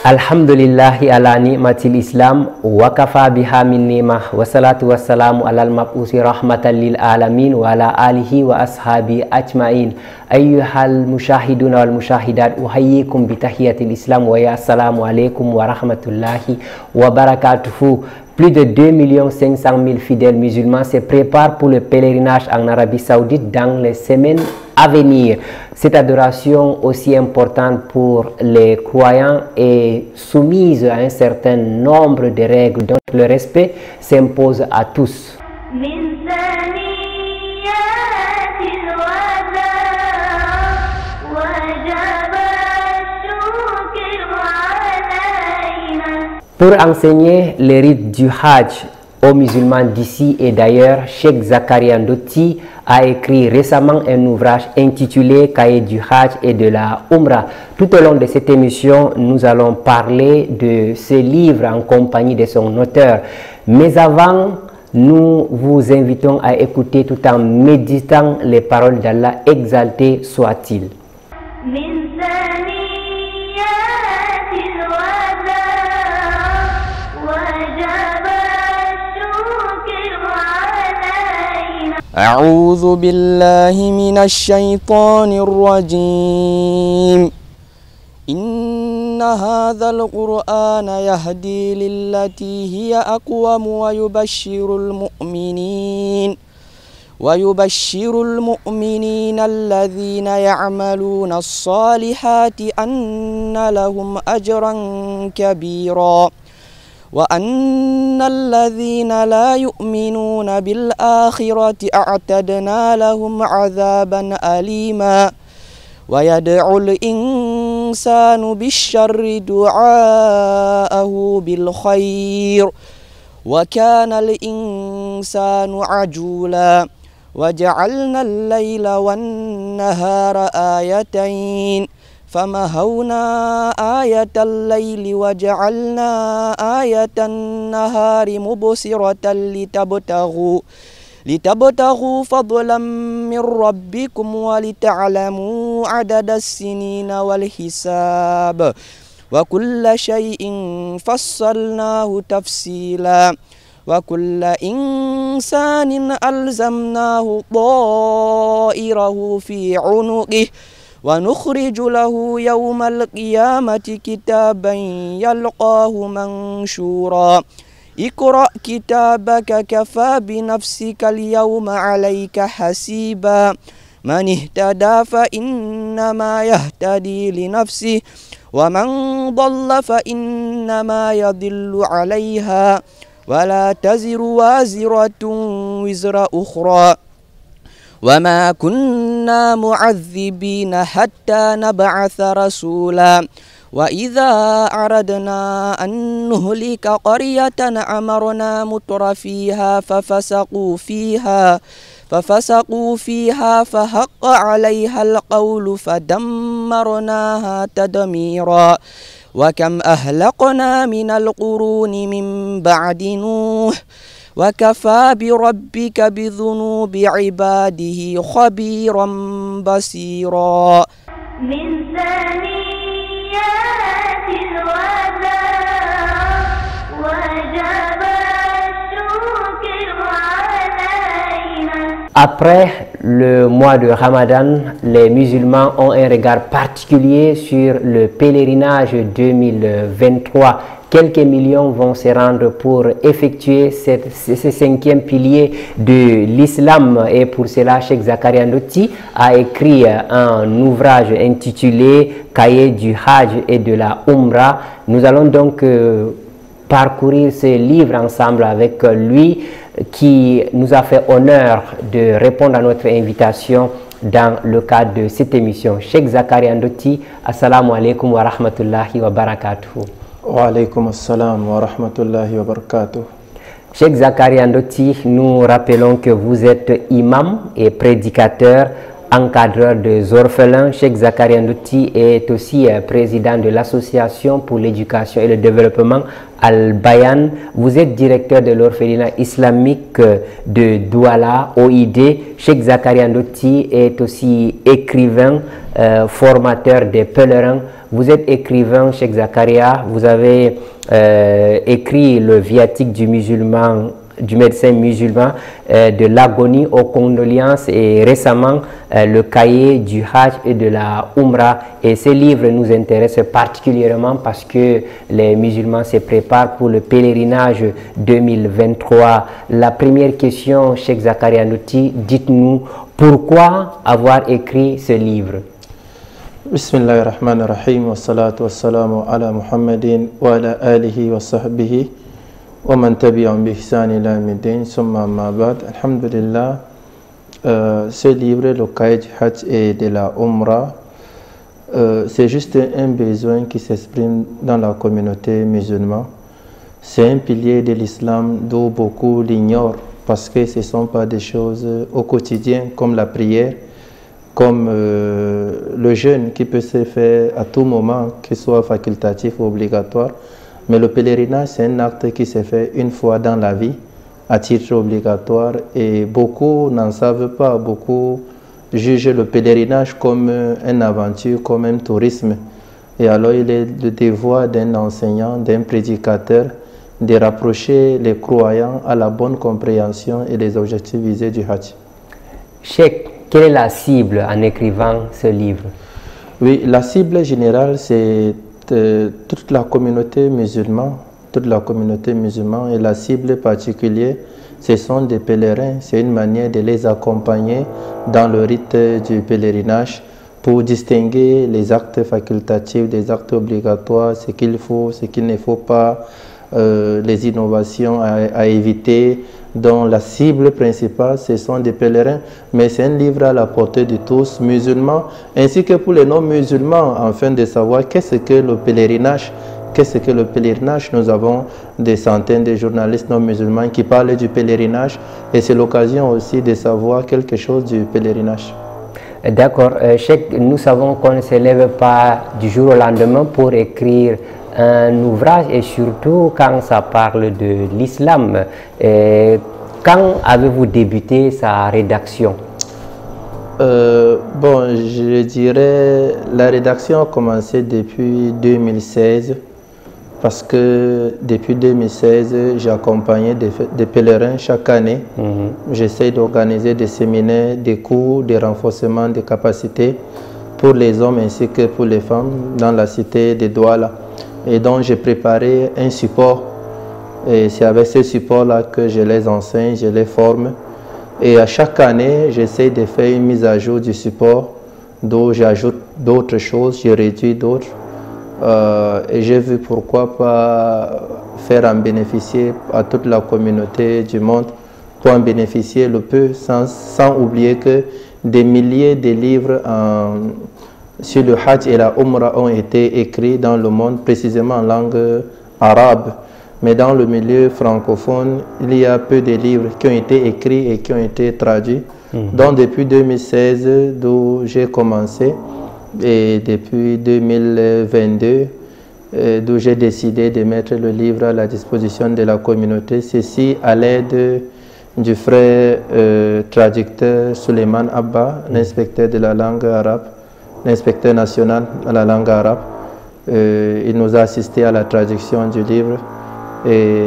Alhamdulillahi ala ni'matil islam wa kafa biha min ni'mah wa salatu wassalamu ala al-mab'usi rahmatan lil alamin wa ala alihi wa ashabi ajma'in. Ayyuhal mushahiduna wal mushahidat, uhayyikum bi tahiyatil islam wa ya assalamu alaikum wa rahmatullahi wa barakatuhu. Plus de 2 500 000 fidèles musulmans se préparent pour le pèlerinage en Arabie Saoudite dans les semaines à venir. Cette adoration aussi importante pour les croyants est soumise à un certain nombre de règles dont le respect s'impose à tous. Pour enseigner les rites du Hajj aux musulmans d'ici et d'ailleurs, Cheikh Zakaria Ndotti a écrit récemment un ouvrage intitulé Cahier du Hajj et de la Umrah. Tout au long de cette émission, nous allons parler de ce livre en compagnie de son auteur. Mais avant, nous vous invitons à écouter tout en méditant les paroles d'Allah, exalté soit-il. أعوذ بالله من الشيطان الرجيم إن هذا القرآن يهدي للتي هي أقوم ويبشر المؤمنين الذين يعملون الصالحات أن لهم أجرا كبيرا وأن الذين لا يؤمنون بالآخرة أعتدنا لهم عذابا أليما ويدعو الإنسان بالشر دعاءه بالخير وكان الإنسان عجولا وجعلنا الليل والنهار آيتين فمهونا آية الليل وجعلنا آية النهار مبصرة لتبتغوا فضلا من ربكم ولتعلموا عدد السنين والحساب وكل شيء فصلناه تفصيلا وكل إنسان ألزمناه طائره في عنقه ونخرج له يوم القيامة كتابا يلقاه منشورا اقرأ كتابك كفى بنفسك اليوم عليك حسيبا من اهتدى فإنما يهتدي لنفسه ومن ضل فإنما يضل عليها ولا تزر وازرة وزر أخرى وما كنا معذبين حتى نبعث رسولا وإذا أردنا أن نهلك قرية أمرنا متر فيها ففسقوا فيها فحق عليها القول فدمرناها تدميرا وكم أهلقنا من القرون من بعد نوح وكفى بربك بذنوب عباده خبيرا بصيرا من ثنيات الوداع وجب الشكر علينا. Après le mois de Ramadan, les musulmans ont un regard particulier sur le pèlerinage 2023. Quelques millions vont se rendre pour effectuer ce cinquième pilier de l'islam, et pour cela Cheikh Zakaria Ndotti a écrit un ouvrage intitulé Cahier du Hajj et de la Umrah. Nous allons donc parcourir ce livre ensemble avec lui, qui nous a fait honneur de répondre à notre invitation dans le cadre de cette émission. Cheikh Zakaria Ndotti, assalamu alaikum wa rahmatullahi wa barakatuhu. Wa alaykum assalam wa rahmatullahi wa barakatuh. Cheikh Zakaria Ndotti, nous rappelons que vous êtes imam et prédicateur encadreur des orphelins. Cheikh Zakaria Ndouti est aussi président de l'association pour l'éducation et le développement Al-Bayan. Vous êtes directeur de l'orphelinat islamique de Douala, OID. Cheikh Zakaria Ndouti est aussi écrivain, formateur des pèlerins. Vous êtes écrivain, Cheikh Zakaria. Vous avez écrit le viatique du musulman, du médecin musulman, de l'agonie aux condoléances, et récemment le cahier du Hajj et de la Umrah. Et ces livres nous intéressent particulièrement parce que les musulmans se préparent pour le pèlerinage 2023. La première question, Cheikh Zakaria Ndouti, dites-nous pourquoi avoir écrit ce livre? Bismillahirrahmanirrahim, wa salatu wa salamu ala Muhammadin wa ala alihi wa sahbihi wa man tabi'ahum bi ihsan ila yawmiddin, summa amma ba'd. Alhamdulillah, ce livre, le cahier du Hajj et de la Umrah, c'est juste un besoin qui s'exprime dans la communauté musulmane. C'est un pilier de l'islam dont beaucoup l'ignorent parce que ce ne sont pas des choses au quotidien comme la prière, comme le jeûne qui peut se faire à tout moment, qu'il soit facultatif ou obligatoire. Mais le pèlerinage, c'est un acte qui se fait une fois dans la vie, à titre obligatoire. Et beaucoup n'en savent pas, beaucoup jugent le pèlerinage comme une aventure, comme un tourisme. Et alors il est le devoir d'un enseignant, d'un prédicateur, de rapprocher les croyants à la bonne compréhension et les objectifs visés du Hajj. Cheikh, quelle est la cible en écrivant ce livre? Oui, la cible générale, c'est toute la communauté musulmane, et la cible particulière, ce sont des pèlerins. C'est une manière de les accompagner dans le rite du pèlerinage pour distinguer les actes facultatifs des actes obligatoires, ce qu'il faut, ce qu'il ne faut pas, les innovations à éviter. Dont la cible principale, ce sont des pèlerins, mais c'est un livre à la portée de tous, musulmans, ainsi que pour les non-musulmans, afin de savoir qu'est-ce que le pèlerinage. Qu'est-ce que le pèlerinage? Nous avons des centaines de journalistes non-musulmans qui parlent du pèlerinage, et c'est l'occasion aussi de savoir quelque chose du pèlerinage. D'accord. Cheikh, nous savons qu'on ne se lève pas du jour au lendemain pour écrire un ouvrage, et surtout quand ça parle de l'islam. Quand avez-vous débuté sa rédaction? Bon, je dirais la rédaction a commencé depuis 2016, parce que depuis 2016, j'ai accompagné des pèlerins chaque année. J'essaie d'organiser des séminaires, des cours, des renforcements des capacités pour les hommes ainsi que pour les femmes dans la cité de Douala. Et donc j'ai préparé un support, et c'est avec ce support-là que je les enseigne, je les forme. Et à chaque année, j'essaie de faire une mise à jour du support, dont j'ajoute d'autres choses, je réduis d'autres. Et j'ai vu pourquoi pas faire en bénéficier à toute la communauté du monde, pour en bénéficier le peu, sans oublier que des milliers de livres sur le Hajj et la Umrah ont été écrits dans le monde, précisément en langue arabe. Mais dans le milieu francophone, il y a peu de livres qui ont été écrits et qui ont été traduits. Donc depuis 2016, d'où j'ai commencé, et depuis 2022, d'où j'ai décidé de mettre le livre à la disposition de la communauté, ceci à l'aide du frère traducteur Suleiman Abba, l'inspecteur de la langue arabe, l'inspecteur national à la langue arabe. Il nous a assisté à la traduction du livre, et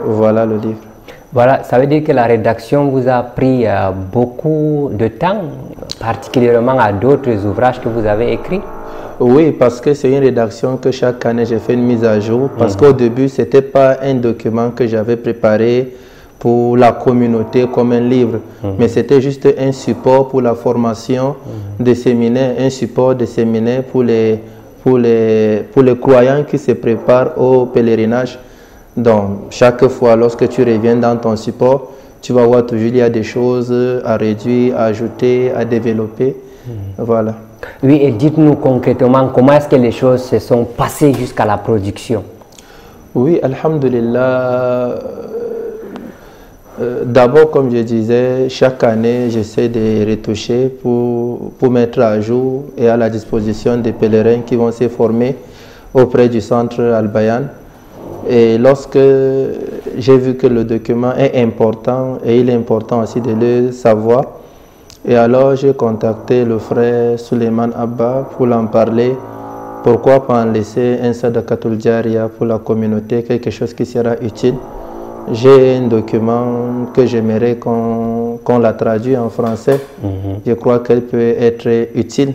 voilà le livre. Voilà, ça veut dire que la rédaction vous a pris beaucoup de temps, particulièrement à d'autres ouvrages que vous avez écrits? Oui, parce que c'est une rédaction que chaque année j'ai fait une mise à jour, parce qu'au début, ce n'était pas un document que j'avais préparé pour la communauté comme un livre, mais c'était juste un support pour la formation des séminaires, un support de séminaires pour les croyants qui se préparent au pèlerinage. Donc, chaque fois, lorsque tu reviens dans ton support, tu vas voir toujours il y a des choses à réduire, à ajouter, à développer. Voilà. Oui, et dites-nous concrètement, comment est-ce que les choses se sont passées jusqu'à la production? Oui, alhamdulillah. D'abord, comme je disais, chaque année, j'essaie de retoucher pour mettre à jour et à la disposition des pèlerins qui vont se former auprès du centre Al-Bayan. Et lorsque j'ai vu que le document est important, et il est important aussi de le savoir, et alors j'ai contacté le frère Suleiman Abba pour l'en parler. Pourquoi pas en laisser un sadaqatul jariya pour la communauté, quelque chose qui sera utile. J'ai un document que j'aimerais qu'on la traduise en français. Je crois qu'elle peut être utile.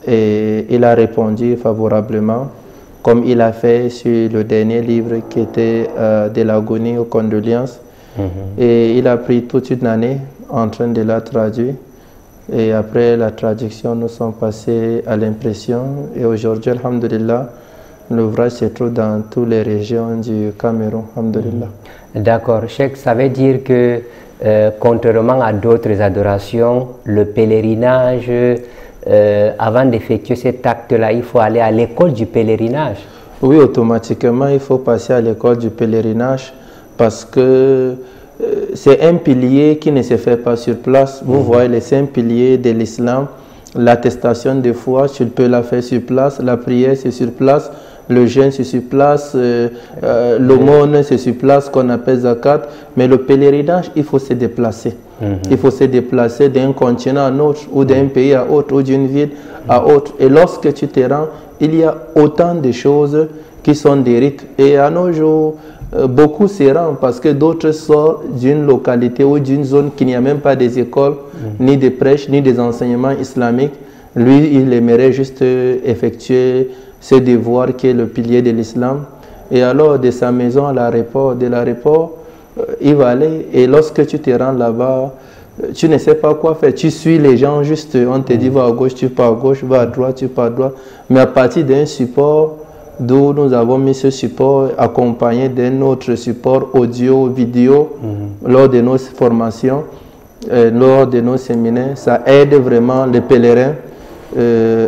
Et il a répondu favorablement, comme il a fait sur le dernier livre qui était de l'agonie aux condoléances. Et il a pris toute une année en train de la traduire. Et après la traduction, nous sommes passés à l'impression. Et aujourd'hui, alhamdulillah, l'ouvrage se trouve dans toutes les régions du Cameroun, alhamdulillah. D'accord. Cheikh, ça veut dire que, contrairement à d'autres adorations, le pèlerinage, avant d'effectuer cet acte-là, il faut aller à l'école du pèlerinage. Oui, automatiquement, il faut passer à l'école du pèlerinage parce que c'est un pilier qui ne se fait pas sur place. Vous voyez les 5 piliers de l'islam, l'attestation de foi, tu peux la faire sur place, la prière c'est sur place, le jeûne c'est sur place, l'aumône c'est sur place qu'on appelle zakat, mais le pèlerinage il faut se déplacer. Il faut se déplacer d'un continent à un autre, ou d'un pays à autre, ou d'une ville à autre. Et lorsque tu te rends, il y a autant de choses qui sont des rites. Et à nos jours, beaucoup se rendent parce que d'autres sortent d'une localité ou d'une zone qui n'y a même pas des écoles, ni de prêches, ni des enseignements islamiques. Lui, il aimerait juste effectuer ce devoir qui est le pilier de l'islam. Et alors, de sa maison à l'aéroport, de l'aéroport, il va aller. Et lorsque tu te rends là-bas, tu ne sais pas quoi faire. Tu suis les gens juste, on te dit va à gauche, tu pars à gauche, va à droite, tu pars à droite. Mais à partir d'un support, d'où nous avons mis ce support accompagné d'un autre support audio, vidéo, lors de nos formations, lors de nos séminaires, ça aide vraiment les pèlerins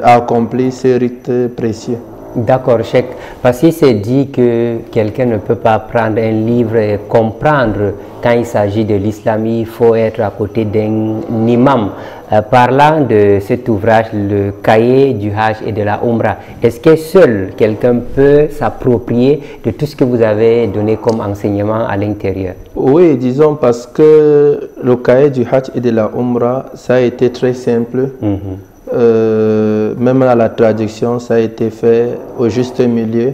à accomplir ces rites précieux. D'accord, Cheikh. Parce qu'il s'est dit que quelqu'un ne peut pas prendre un livre et comprendre quand il s'agit de l'islam, il faut être à côté d'un imam. Parlant de cet ouvrage, le cahier du Hajj et de la Umrah, est-ce que seul quelqu'un peut s'approprier de tout ce que vous avez donné comme enseignement à l'intérieur? Oui, disons parce que le cahier du Hajj et de la Umrah, ça a été très simple. Même à la traduction, ça a été fait au juste milieu.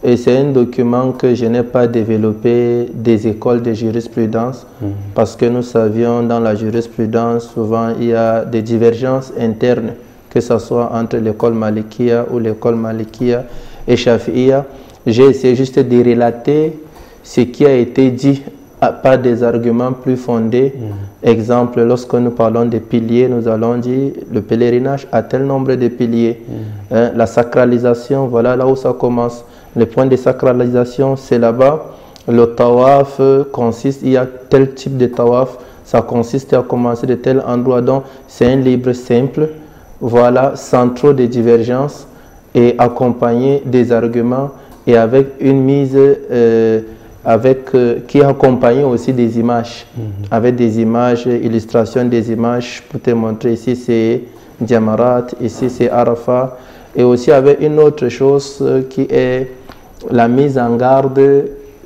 Et c'est un document que je n'ai pas développé des écoles de jurisprudence parce que nous savions dans la jurisprudence, souvent il y a des divergences internes, que ce soit entre l'école Malikiya ou l'école Malikiya et Shafi'iya. J'ai essayé juste de relater ce qui a été dit par des arguments plus fondés. Exemple, lorsque nous parlons des piliers, nous allons dire le pèlerinage a tel nombre de piliers. La sacralisation, voilà là où ça commence. Le point de sacralisation, c'est là-bas. Le tawaf consiste, il y a tel type de tawaf, ça consiste à commencer de tel endroit. Donc, c'est un livre simple, voilà, sans trop de divergences et accompagné des arguments et avec une mise qui est accompagné aussi des images, avec des images, illustrations des images pour te montrer ici c'est Jamarat, ici c'est Arafat, et aussi avec une autre chose qui est la mise en garde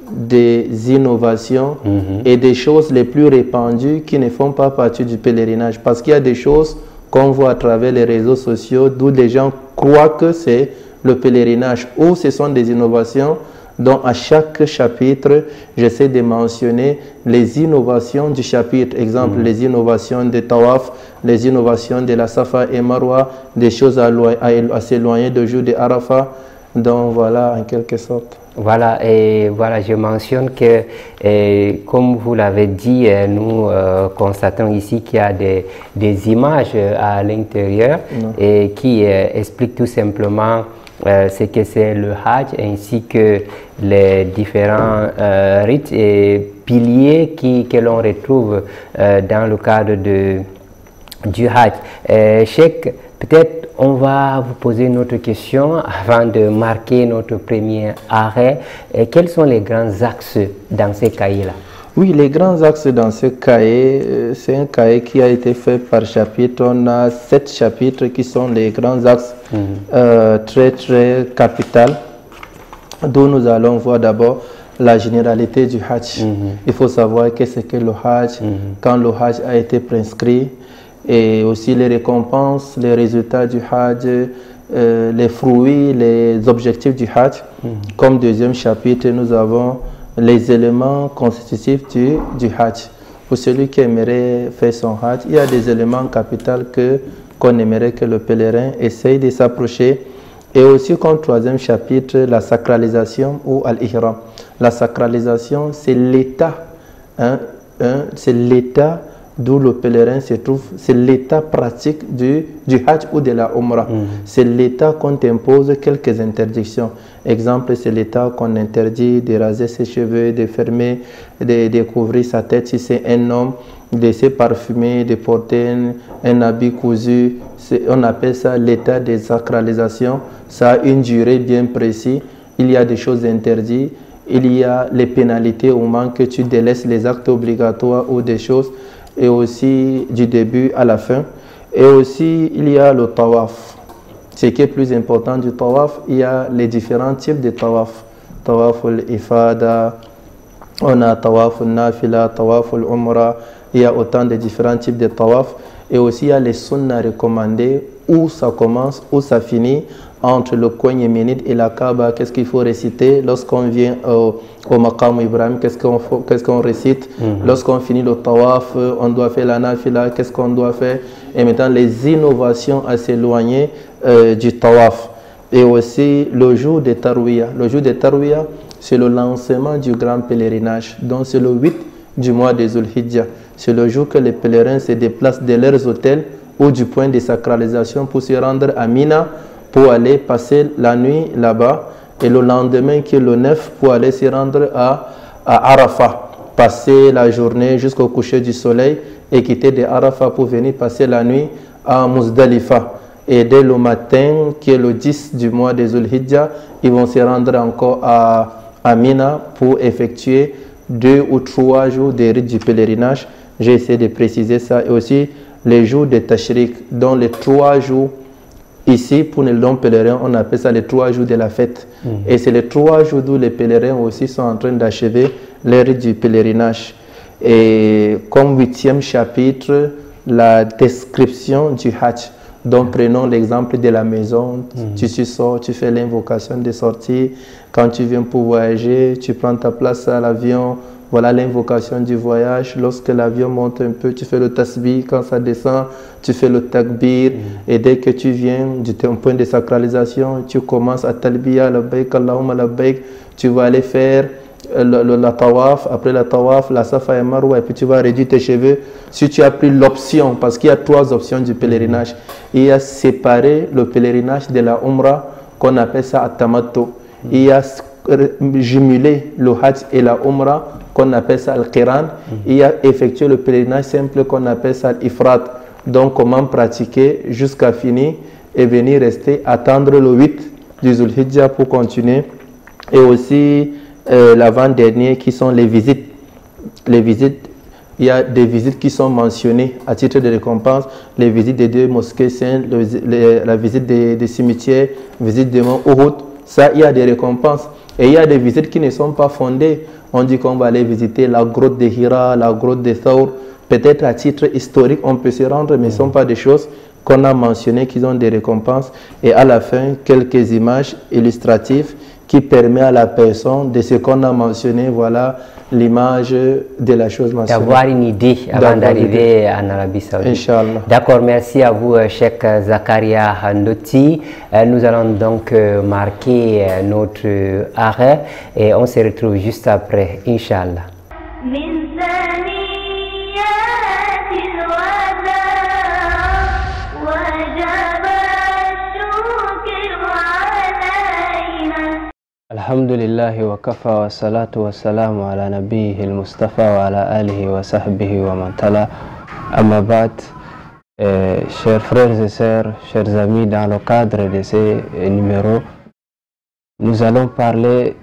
des innovations et des choses les plus répandues qui ne font pas partie du pèlerinage, parce qu'il y a des choses qu'on voit à travers les réseaux sociaux d'où les gens croient que c'est le pèlerinage, ou ce sont des innovations. Donc à chaque chapitre, j'essaie de mentionner les innovations du chapitre. Exemple, les innovations de Tawaf, les innovations de la Safa et Marwa, des choses à s'éloigner du jour de Arafat. Donc voilà, en quelque sorte. Voilà, et voilà, je mentionne que, comme vous l'avez dit, nous constatons ici qu'il y a des images à l'intérieur et qui expliquent tout simplement ce que c'est le Hajj ainsi que les différents rites et piliers que l'on retrouve dans le cadre du Hajj. Cheikh, peut-être on va vous poser une autre question avant de marquer notre premier arrêt. Quels sont les grands axes dans ces cahiers-là? Oui, les grands axes dans ce cahier, c'est un cahier qui a été fait par chapitre. On a 7 chapitres qui sont les grands axes très très capitaux, d'où nous allons voir d'abord la généralité du Hajj. Il faut savoir qu'est-ce que le Hajj, quand le Hajj a été prescrit, et aussi les récompenses, les résultats du Hajj, les fruits, les objectifs du Hajj. Comme deuxième chapitre, nous avons les éléments constitutifs du Hajj. Pour celui qui aimerait faire son Hajj, il y a des éléments capitaux qu'on aimerait que le pèlerin essaye de s'approcher. Et aussi comme troisième chapitre, la sacralisation ou al-ihram. La sacralisation, c'est l'état, c'est l'état d'où le pèlerin se trouve, c'est l'état pratique du Hajj ou de la Umrah. C'est l'état qu'on t'impose quelques interdictions. Exemple, c'est l'état qu'on interdit de raser ses cheveux, de fermer, de couvrir sa tête si c'est un homme, de se parfumer, de porter un habit cousu. On appelle ça l'état de sacralisation. Ça a une durée bien précise. Il y a des choses interdites. Il y a les pénalités au moment que tu délaisses les actes obligatoires ou des choses. Et aussi du début à la fin. Et aussi, il y a le tawaf. Ce qui est plus important du tawaf, il y a les différents types de tawaf. Tawaf al-ifada, on a tawaf al-nafila, tawaf al-umra. Il y a autant de différents types de tawaf. Et aussi, il y a les sunnahs recommandés, où ça commence, où ça finit, entre le coin yéménite et la Kaaba. Qu'est-ce qu'il faut réciter lorsqu'on vient au Maqam Ibrahim? Qu'est-ce qu'on récite? Lorsqu'on finit le tawaf, on doit faire la nafila. Qu'est-ce qu'on doit faire? Et maintenant, les innovations à s'éloigner du tawaf. Et aussi le jour de Tarwiyah. Le jour de Tarwiyah, c'est le lancement du grand pèlerinage. Donc, c'est le 8 du mois de Zulhijjah. C'est le jour que les pèlerins se déplacent de leurs hôtels ou du point de sacralisation pour se rendre à Mina, pour aller passer la nuit là-bas, et le lendemain qui est le 9 pour aller se rendre à Arafat, passer la journée jusqu'au coucher du soleil et quitter de Arafat pour venir passer la nuit à Muzdalifa. Et dès le matin qui est le 10 du mois de Zulhijjah, ils vont se rendre encore à Mina pour effectuer 2 ou 3 jours de rite du pèlerinage. J'ai essayé de préciser ça. Et aussi les jours de Tashrik, dont les 3 jours. Ici, pour les non-pèlerins, on appelle ça les 3 jours de la fête. Et c'est les 3 jours où les pèlerins aussi sont en train d'achever leur rite du pèlerinage. Et comme 8e chapitre, la description du Hajj. Donc, prenons l'exemple de la maison. Tu sors, tu fais l'invocation de sortie. Quand tu viens pour voyager, tu prends ta place à l'avion. Voilà l'invocation du voyage. Lorsque l'avion monte un peu, tu fais le tasbih. Quand ça descend, tu fais le takbir. Et dès que tu viens du point de sacralisation, tu commences à talbiya, labbaik, Allahumma labbaik. Tu vas aller faire la tawaf. Après la tawaf, la safa et marwa. Et puis tu vas réduire tes cheveux. Si tu as pris l'option, parce qu'il y a 3 options du pèlerinage. Il y a séparé le pèlerinage de la umrah, qu'on appelle ça at-tamattu. Il y a jumelé le hajj et la umrah, qu'on appelle ça al-qiran. Il y a effectué le pèlerinage simple qu'on appelle ça al-ifrat. Donc comment pratiquer jusqu'à finir et venir rester, attendre le 8 du Zulhijjah pour continuer. Et aussi l'avant-dernier qui sont les visites. Les visites, il y a des visites qui sont mentionnées à titre de récompense. Les visites des 2 mosquées saintes, la visite des cimetières, visite des monts Uhud. Ça, il y a des récompenses. Et il y a des visites qui ne sont pas fondées. On dit qu'on va aller visiter la grotte de Hira, la grotte de Thawr. Peut-être à titre historique, on peut se rendre, mais ce ne sont pas des choses qu'on a mentionnées, qui ont des récompenses. Et à la fin, quelques images illustratives qui permettent à la personne de ce qu'on a mentionné, voilà l'image de la chose mentionnée. D'avoir une idée avant d'arriver en Arabie Saoudite. Inch'Allah. D'accord, merci à vous, Cheikh Zakaria Ndoti. Nous allons donc marquer notre arrêt et on se retrouve juste après, Inch'Allah. Alhamdulillah wa kafa wa salatu wa salamu ala nabihi al-Mustafa wa ala alihi wa sahbihi wa man tala. Amma ba'd, chers frères et sœurs, chers amis, dans le cadre de ces numéros, nous allons parler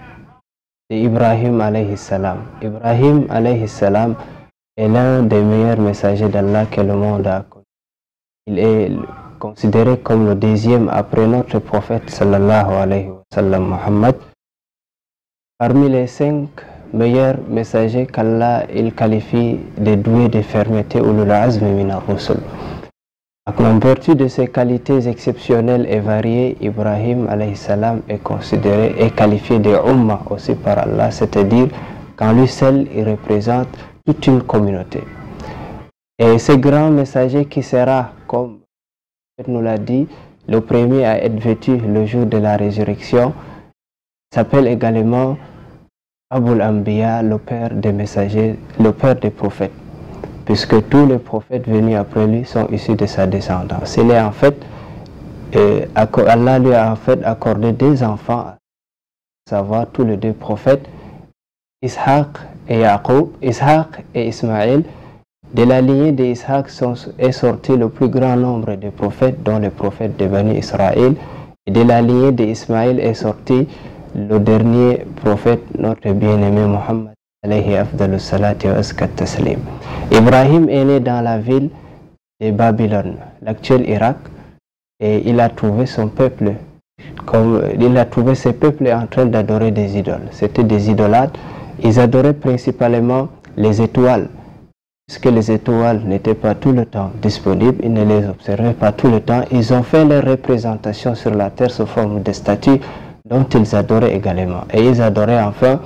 d'Ibrahim alayhi salam. Ibrahim alayhi salam est l'un des meilleurs messagers d'Allah que le monde a connu. Il est considéré comme le deuxième après notre prophète sallallahu alayhi wa sallam Muhammad. Parmi les 5 meilleurs messagers qu'Allah il qualifie de doués de fermeté ulul azmi min ar-rusul. En vertu de ses qualités exceptionnelles et variées, Ibrahim alayhi salam est considéré et qualifié de Ummah aussi par Allah, c'est-à-dire qu'en lui seul il représente toute une communauté. Et ce grand messager qui sera, comme nous l'a dit, le premier à être vêtu le jour de la résurrection, s'appelle également Abul Anbiya, le père des messagers, le père des prophètes, puisque tous les prophètes venus après lui sont issus de sa descendance. Il est en fait, Allah lui a en fait accordé 2 enfants, à savoir tous les 2 prophètes, Ishaq et Yaqub, Ishaq et Ismaël. De la lignée d'Ishaq est sorti le plus grand nombre de prophètes, dont les prophètes de Bani Israël, et de la lignée d'Ismaël est sorti le dernier prophète, notre bien-aimé Muhammad alayhi afdalus salati wa azkat taslim. Ibrahim est né dans la ville de Babylone, l'actuel Irak, et il a trouvé son peuple, ses peuples en train d'adorer des idoles. C'était des idolâtres. Ils adoraient principalement les étoiles, puisque les étoiles n'étaient pas tout le temps disponibles, ils ne les observaient pas tout le temps. Ils ont fait leur représentation sur la terre sous forme de statues dont ils adoraient également. Et ils adoraient enfin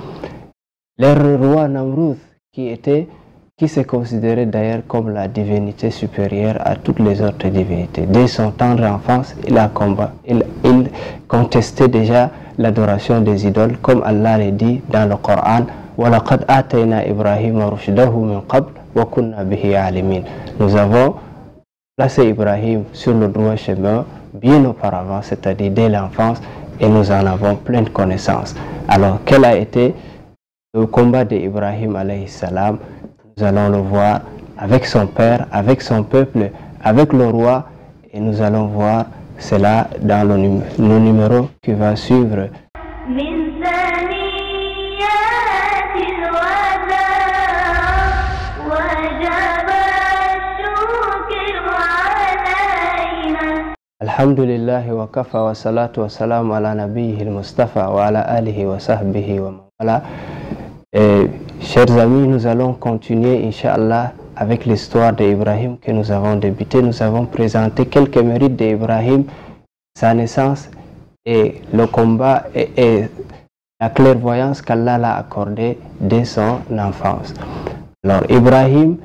leur roi Namrud, qui se considérait d'ailleurs comme la divinité supérieure à toutes les autres divinités. Dès son tendre enfance, il contestait déjà l'adoration des idoles, comme Allah le dit dans le Coran. وَلَقَدْ آتَيْنَا إِبْرَاهِيمَ رُشْدَهُ مِنْ قَبْلُ وَكُنَّا بِهِ عَالِمِينَ. Nous avons placé Ibrahim sur le droit chemin bien auparavant, c'est-à-dire dès l'enfance, et nous en avons pleine connaissance. Alors, quel a été le combat d'Ibrahim alayhi salam? Nous allons le voir avec son père, avec son peuple, avec le roi, et nous allons voir cela dans le numéro qui va suivre. Alhamdulillah wa kafa wa salatu wa salam ala nabiyhi al-Mustafa wa ala alihi wa sahbihi wa mawala. Chers amis, nous allons continuer, Inch'Allah, avec l'histoire d'Ibrahim que nous avons débuté. Nous avons présenté quelques mérites d'Ibrahim, sa naissance et le combat et la clairvoyance qu'Allah l'a accordée dès son enfance. Alors, Ibrahim,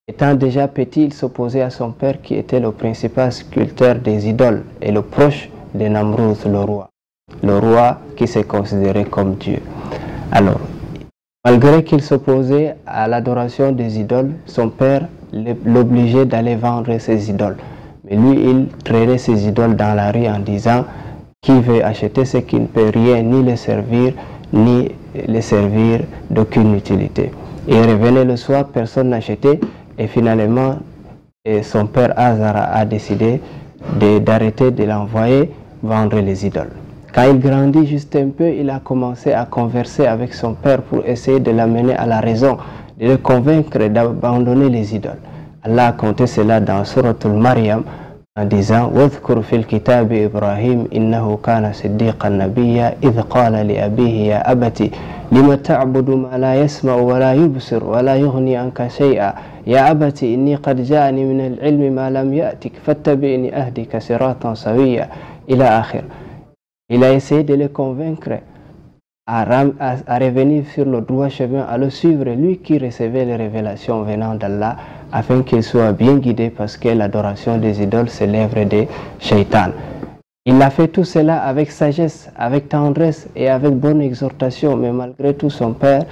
étant déjà petit, il s'opposait à son père qui était le principal sculpteur des idoles et le proche de Namrud, le roi qui s'est considéré comme Dieu. Alors, malgré qu'il s'opposait à l'adoration des idoles, son père l'obligeait d'aller vendre ses idoles. Mais lui, il traînait ses idoles dans la rue en disant qui veut acheter ce qui ne peut rien ni le servir, ni le servir d'aucune utilité. Et il revenait le soir, personne n'achetait. Et finalement, son père Azara a décidé d'arrêter de l'envoyer vendre les idoles. Quand il grandit juste un peu, il a commencé à converser avec son père pour essayer de l'amener à la raison, de le convaincre d'abandonner les idoles. Allah a compté cela dans Suratul Maryam en disant وَاذْكُرْ فِي الْكِتَابِ إِبْرَاهِيمَ إِنَّهُ كَانَ صِدِّيقًا نَبِيًّا إِذْ قَالَ لِأَبِيهِ يَا أَبَتِ لِمَ تَعْبُدُ مَا لَا يَسْمَعُ وَلَا يُبْصِرُ وَلَا يُغْنِي عَنْكَ شَيْئًا يَا أَبَتِ إِنِّي قَدْ جَاءَنِي مِنَ الْعِلْمِ مَا لَمْ يَأْتِكَ فَاتَّبِعْنِي أَهْدِكَ صِرَاطًا سَوِيًّا إلى آخر. Il a essayé de le convaincre à revenir sur le droit chemin, à le suivre, lui qui recevait les révélations venant d'Allah, afin qu'il soit bien guidé, parce que l'adoration des idoles, c'est l'œuvre des shaitan. Il a fait tout cela avec sagesse, avec tendresse et avec bonne exhortation, mais malgré tout, son père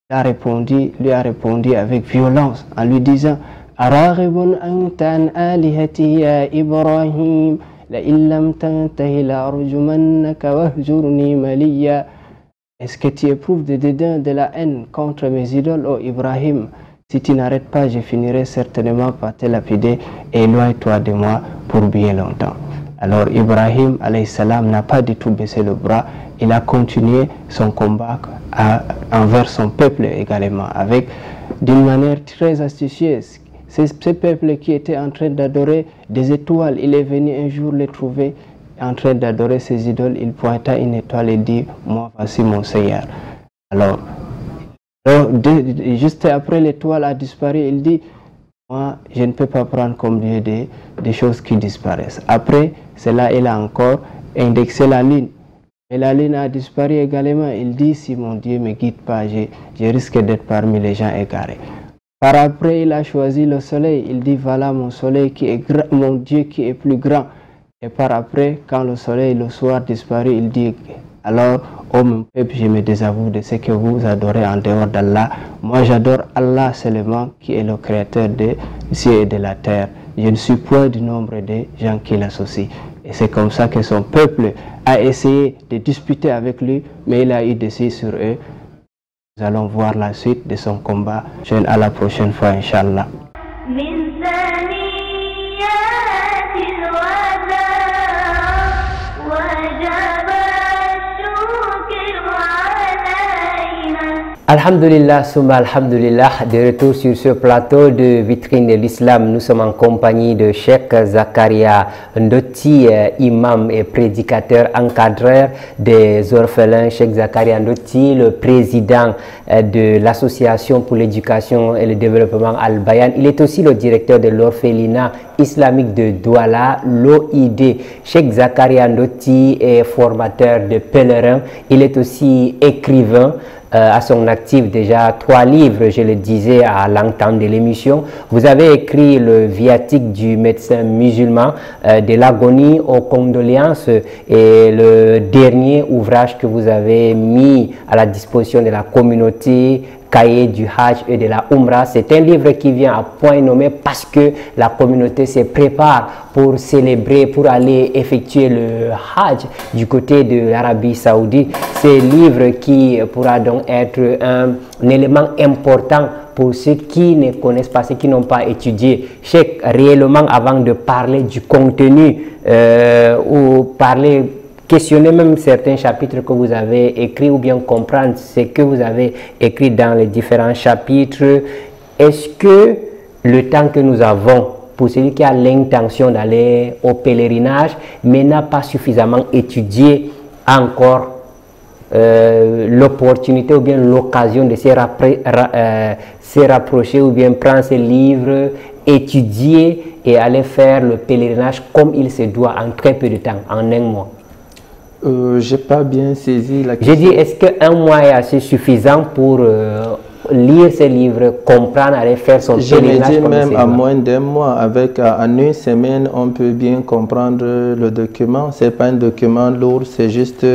lui a répondu avec violence en lui disant Araghibun anta an alihati ya Ibrahim لئن لم تنته لأرجمنك واهجرني مليا. Est-ce que tu éprouves de dédain, de la haine contre mes idoles, ô Ibrahim? Si tu n'arrêtes pas, je finirai certainement par te lapider et éloigne-toi de moi pour bien longtemps. Alors Ibrahim alayhi salam n'a pas du tout baissé le bras, il a continué son combat envers son peuple également, avec d'une manière très astucieuse. Ce peuple qui était en train d'adorer des étoiles, il est venu un jour les trouver en train d'adorer ces idoles, il pointa une étoile et dit, moi voici mon Seigneur. Alors juste après l'étoile a disparu, il dit, moi je ne peux pas prendre comme Dieu des choses qui disparaissent. Après cela, il a encore indexé la lune. Et la lune a disparu également. Il dit, si mon Dieu ne me guide pas, je risque d'être parmi les gens égarés. Par après, il a choisi le soleil. Il dit, voilà mon soleil qui est grand, mon Dieu qui est plus grand. Et par après, quand le soleil le soir disparaît, il dit, alors, ô mon peuple, je me désavoue de ce que vous adorez en dehors d'Allah. Moi, j'adore Allah seulement, qui est le créateur des cieux et de la terre. Je ne suis point du nombre des gens qui l'associent. Et c'est comme ça que son peuple a essayé de disputer avec lui, mais il a eu dessus sur eux. Nous allons voir la suite de son combat. À la prochaine fois, Inch'Allah. Alhamdulillah, Souma Alhamdulillah, de retour sur ce plateau de Vitrine de l'Islam. Nous sommes en compagnie de Cheikh Zakaria Ndoti, imam et prédicateur encadreur des orphelins. Cheikh Zakaria Ndoti, le président de l'association pour l'éducation et le développement Al-Bayan. Il est aussi le directeur de l'orphelinat islamique de Douala, l'OID. Cheikh Zakaria Ndoti est formateur de pèlerins. Il est aussi écrivain. À son actif déjà 3 livres, je le disais à l'entente de l'émission. Vous avez écrit le viatique du médecin musulman, de l'agonie aux condoléances, et le dernier ouvrage que vous avez mis à la disposition de la communauté, Cahier du Hajj et de la Umrah. C'est un livre qui vient à point nommé parce que la communauté se prépare pour célébrer, pour aller effectuer le Hajj du côté de l'Arabie Saoudite. C'est un livre qui pourra donc être un élément important pour ceux qui ne connaissent pas, ceux qui n'ont pas étudié. Cheikh, réellement, avant de parler du contenu ou questionner même certains chapitres que vous avez écrits ou bien comprendre ce que vous avez écrit dans les différents chapitres, est-ce que le temps que nous avons pour celui qui a l'intention d'aller au pèlerinage mais n'a pas suffisamment étudié encore l'opportunité ou bien l'occasion de se rapprocher ou bien prendre ses livres, étudier et aller faire le pèlerinage comme il se doit en très peu de temps, en un mois? J'ai pas bien saisi la question. J'ai dit, est-ce qu'un mois est assez suffisant pour lire ces livres, comprendre, aller faire son pèlerinage? Je me dis même à moins d'un mois, en une semaine, on peut bien comprendre le document. C'est pas un document lourd, c'est juste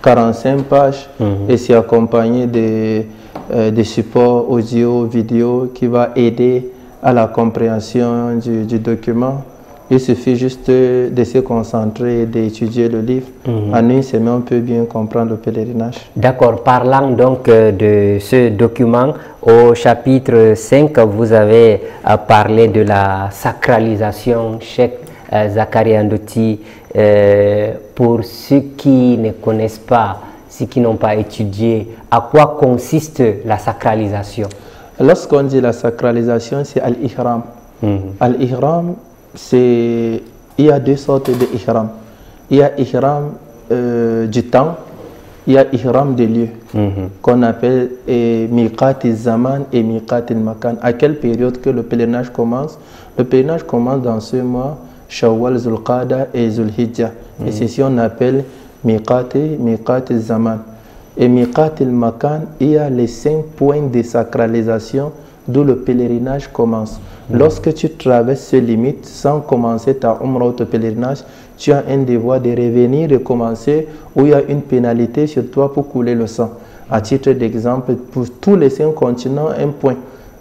45 pages et c'est accompagné des supports audio, vidéo qui va aider à la compréhension du document. Il suffit juste de se concentrer et d'étudier le livre. En une semaine, on peut bien comprendre le pèlerinage. D'accord. Parlant donc de ce document, au chapitre 5, vous avez parlé de la sacralisation. Cheikh Zakaria Ndoti, pour ceux qui ne connaissent pas, ceux qui n'ont pas étudié, à quoi consiste la sacralisation? Lorsqu'on dit la sacralisation, c'est Al-Ihram. Al-Ihram, il y a 2 sortes de ihram. Il y a ihram du temps, il y a ihram des lieux, qu'on appelle miqat al-zaman et miqat al-makan. À quelle période que le pèlerinage commence? Le pèlerinage commence dans ce mois, Shawwal, Zulqada et Zulhijjah. Et c'est ce qu'on appelle miqat al-zaman. Et miqat al-makan, il y a les 5 points de sacralisation d'où le pèlerinage commence. Lorsque tu traverses ces limites sans commencer ta umrah ou ton pèlerinage, tu as un devoir de revenir et commencer où il y a une pénalité sur toi pour couler le sang. À titre d'exemple, pour tous les 5 continents, un point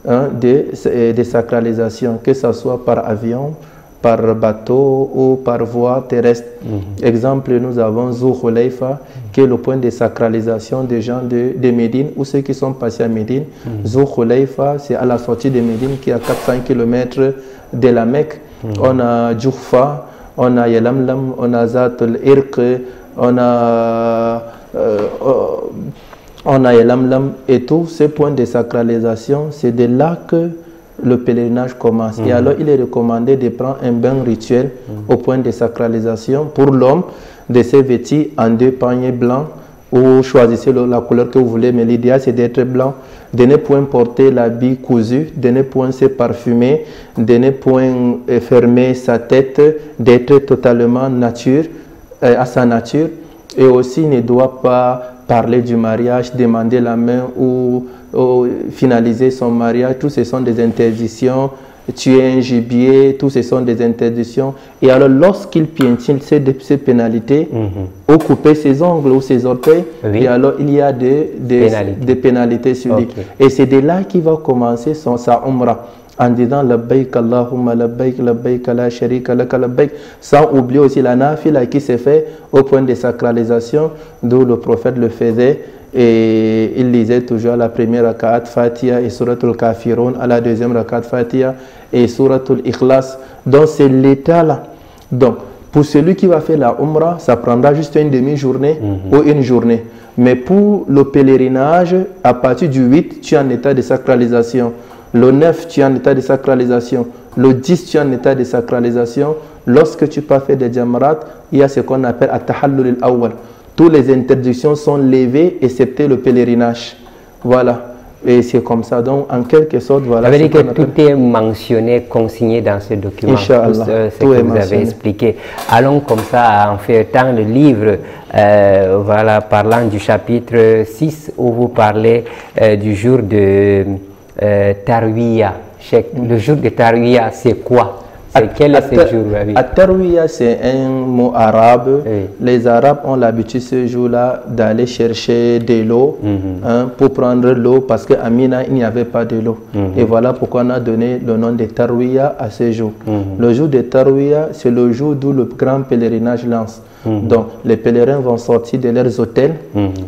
de sacralisation, que ce soit par avion, par bateau ou par voie terrestre. Exemple, nous avons Zul Khulayfa, qui est le point de sacralisation des gens de Médine ou ceux qui sont passés à Médine. Zul Khulayfa, c'est à la sortie de Médine qui est à 400 km de la Mecque. On a Djouffa, on a Yalamlam, on a Zatul Irq, on a Yalamlam, et tous ces points de sacralisation, c'est de là que le pèlerinage commence. Et alors, il est recommandé de prendre un bain rituel au point de sacralisation pour l'homme, de se vêtir en 2 paniers blancs, ou choisissez la couleur que vous voulez, mais l'idéal c'est d'être blanc, de ne point porter l'habit cousu, de ne point se parfumer, de ne point fermer sa tête, d'être totalement nature, à sa nature, et aussi ne doit pas parler du mariage, demander la main ou finaliser son mariage. Tous ce sont des interdictions. Tuer un gibier, tous ce sont des interdictions. Et alors, lorsqu'il piétine ces pénalités, ou couper ses ongles ou ses orteils, et alors il y a des pénalités sur lui. Et c'est de là qu'il va commencer sa umrah, en disant labbaik Allahumma labbaik, labbaik la sharika laka labbaik, sans oublier aussi la nafila qui s'est fait au point de sacralisation, d'où le prophète le faisait. Et il lisait toujours la première rakat Fatiha et Suratul Kafirun, à la deuxième rakat Fatiha et Suratul Ikhlas. Donc c'est l'état là. Donc pour celui qui va faire la Umrah, ça prendra juste une demi-journée ou une journée. Mais pour le pèlerinage, à partir du 8, tu es en état de sacralisation. Le 9, tu es en état de sacralisation. Le 10, tu es en état de sacralisation. Lorsque tu peux faire des Jamarat, il y a ce qu'on appelle At-Tahallul al-Awwal. Toutes les interdictions sont levées, excepté le pèlerinage. Voilà. Et c'est comme ça. Donc, en quelque sorte, voilà. Ça veut dire que tout est mentionné, consigné dans ce document. Inch'Allah. Ce que vous avez expliqué. Allons comme ça, en feuilletant le livre, voilà, parlant du chapitre 6, où vous parlez du jour de Tarwiya. Le jour de Tarwiya, c'est quoi? Quel est ce jour? At-Tarwiya, c'est un mot arabe. Les Arabes ont l'habitude ce jour-là d'aller chercher de l'eau pour prendre l'eau, parce qu'à Mina, il n'y avait pas de l'eau. Et voilà pourquoi on a donné le nom de Tarwiya à ce jour. Le jour de Tarwiya, c'est le jour d'où le grand pèlerinage lance. Donc, les pèlerins vont sortir de leurs hôtels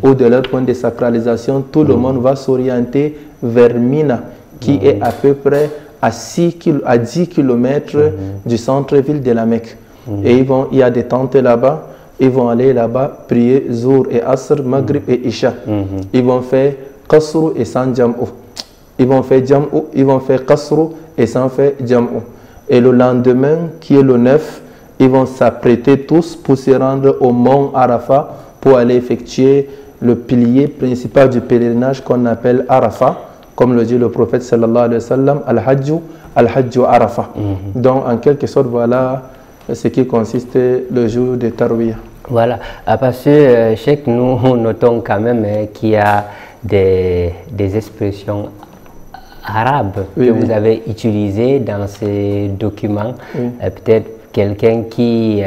ou de leur point de sacralisation. Tout le monde va s'orienter vers Mina, qui est à peu près à 10 km du centre-ville de la Mecque. Et il y a des tentes là-bas. Ils vont aller là-bas prier Zour et Asr, Maghrib et Isha. Ils vont faire Qasru et sans Jam'u. Ils vont faire Jam'u, ils vont faire Qasru et sans faire Jam'u. Et le lendemain, qui est le 9, ils vont s'apprêter tous pour se rendre au mont Arafat pour aller effectuer le pilier principal du pèlerinage qu'on appelle Arafat. Comme le dit le prophète sallallahu alayhi wa sallam, al-hajju Arafah. Donc, en quelque sorte, voilà ce qui consiste le jour de Tarwiya. Voilà, parce que, Cheikh, nous notons quand même qu'il y a des expressions arabes que vous avez utilisées dans ces documents. Peut-être quelqu'un qui